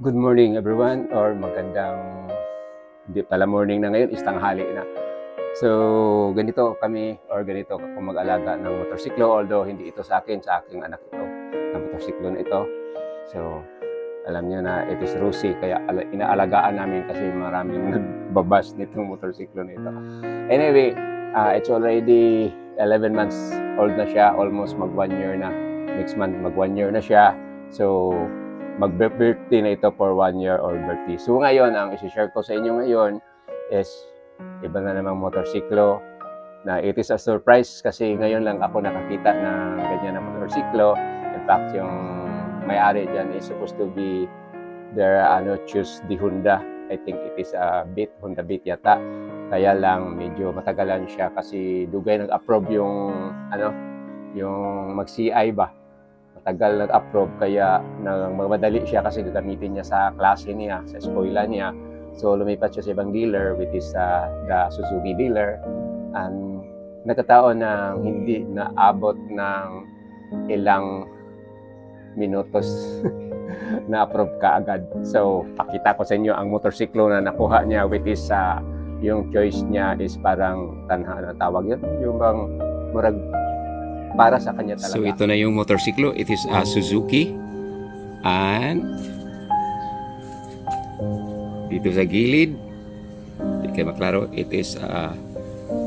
Good morning everyone, or magandang, hindi pala morning na ngayon, is tanghali na. So ganito kami, or ganito ako mag-alaga ng motorsiklo, although hindi ito sa akin, sa aking anak ito, ang motorsiklo na ito. So alam niyo na it is Rusi, kaya inaalagaan namin kasi maraming nagbabas nitong motorsiklo na ito. Anyway, it's already 11 months old na siya, almost mag 1 year na. Next month mag 1 year na siya. So mag-birthday na ito for 1 year or birthday. So ngayon, ang isi-share ko sa inyo ngayon is iba na namang motorsiklo na it is a surprise kasi ngayon lang ako nakakita ng ganyan na motorsiklo. In fact, yung may-ari dyan is supposed to be their choose the Honda. I think it is a Beat, Honda Beat yata. Kaya lang medyo matagalan siya kasi dugay nag-approve yung yung mag-CI ba. Matagal nag-approve kaya magmadali siya kasi gagamitin niya sa klase niya, sa eskwela niya. So lumipat siya sa ibang dealer, which is the Suzuki dealer. And nagkataon na hindi naabot ng ilang minutos na approve ka agad. So pakita ko sa inyo ang motorsiklo na nakuha niya, which is yung choice niya is parang tanha na tawag yun, yung bang murag para sa kanya talaga. So ito na yung motorsiklo. It is a Suzuki. And dito sa gilid, hindi kayo maklaro, it is a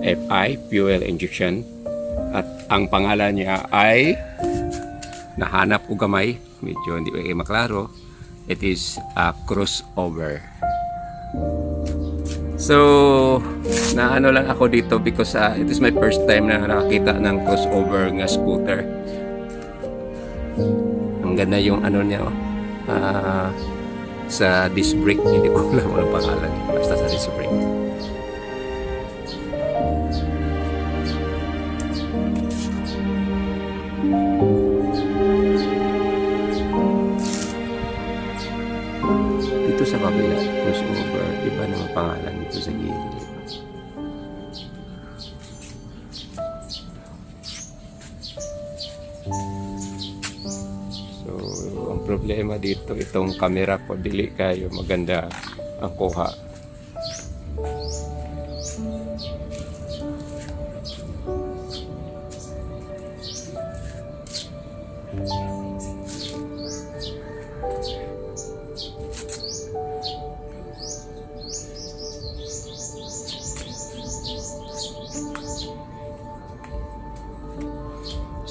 FI, fuel injection. At ang pangalan niya ay, nahanap ko gamay, medyo hindi kayo maklaro, it is a crossover. So, naano lang ako dito because it is my first time na nakakita ng crossover nga scooter. Ang ganda yung niya, sa disc brake, hindi ko alam ang pangalan, basta sa disc brake. Dito sa kabila, crossover, iba na ang pangalan dito sa gilid. So, ang problema dito, itong camera ko, dili kayo maganda ang kuha.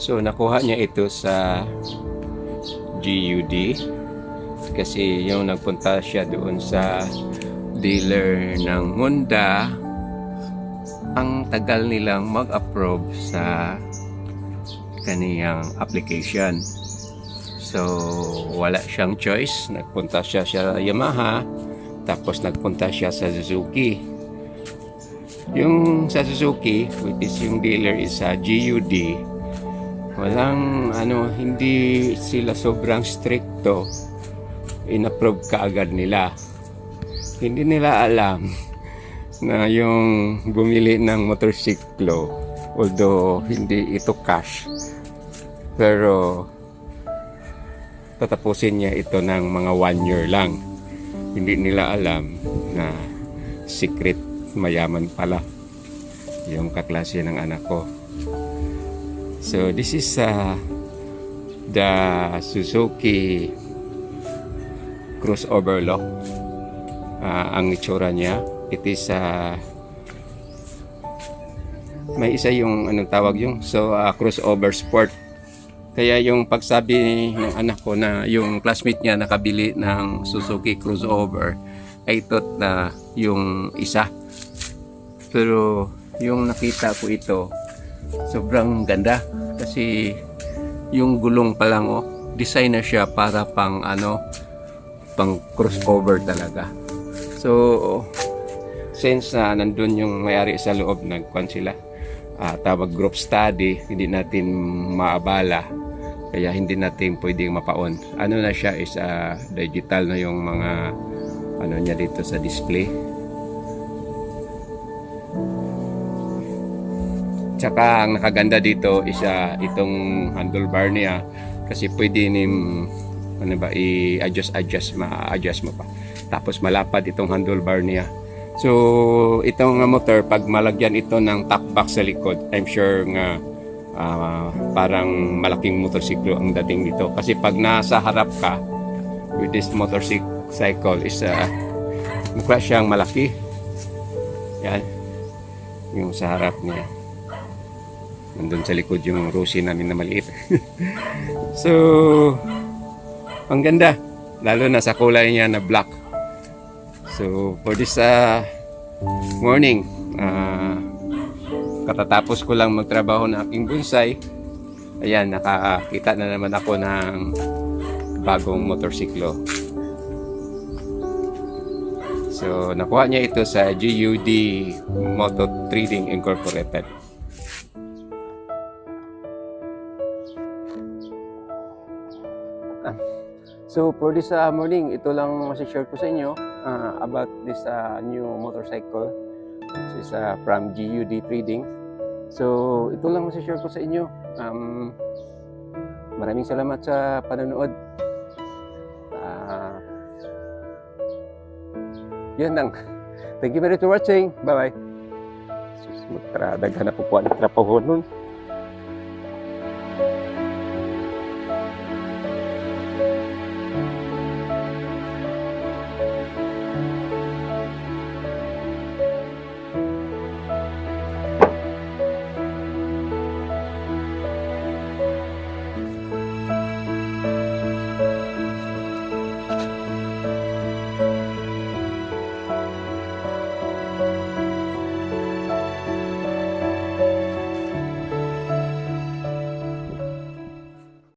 So nakuha niya ito sa GUD kasi yung nagpunta siya doon sa dealer ng Honda, ang tagal nilang mag-approve sa kaniyang application. So wala siyang choice, nagpunta siya sa Yamaha, tapos nagpunta siya sa Suzuki. Yung sa Suzuki, which is yung dealer is sa GUD, walang hindi sila sobrang stricto, in-approve kaagad nila. Hindi nila alam na yung bumili ng motorsiklo, although hindi ito cash, pero tatapusin niya ito ng mga 1 year lang. Hindi nila alam na secret mayaman pala yung kaklase ng anak ko. So this is the Suzuki crossover lock. Ang itsura niya, it is may isa yung tawag yung crossover sport. Kaya yung pagsabi ng anak ko na yung classmate niya nakabili ng Suzuki crossover ay ito na yung isa. Pero yung nakita ko ito, sobrang ganda kasi yung gulong pa lang design na siya para pang pang crossover talaga. So since nandun yung may-ari sa loob, nagkuhan sila, tawag group study, hindi natin maabala, kaya hindi natin pwedeng mapaon. Na siya is digital na yung mga niya dito sa display. Tsaka ang nakaganda dito is itong handlebar niya kasi pwede nim ano ba, i-adjust ma-adjust mo pa. Tapos malapad itong handlebar niya. So, itong motor, pag malagyan ito ng top box sa likod, I'm sure nga parang malaking motorsiklo ang dating dito. Kasi pag nasa harap ka with this motorcycle is mukha siyang malaki. Yan. Yung sa harap niya. Nandun sa likod yung Rosie namin na maliit. So, ang ganda. Lalo na sa kulay niya na black. So, for this morning, katatapos ko lang magtrabaho ng aking bonsai. Ayan, nakakita na naman ako ng bagong motorsiklo. So, nakuha niya ito sa GUD Moto Trading Incorporated. So for this morning, ito lang masishare ko sa inyo about this new motorcycle. This is from GUD Trading. So ito lang masishare ko sa inyo. Maraming salamat sa panonood. Yun lang. Thank you very much for watching. Bye-bye. Sus, magtradaghan na po po ang trapaho nun.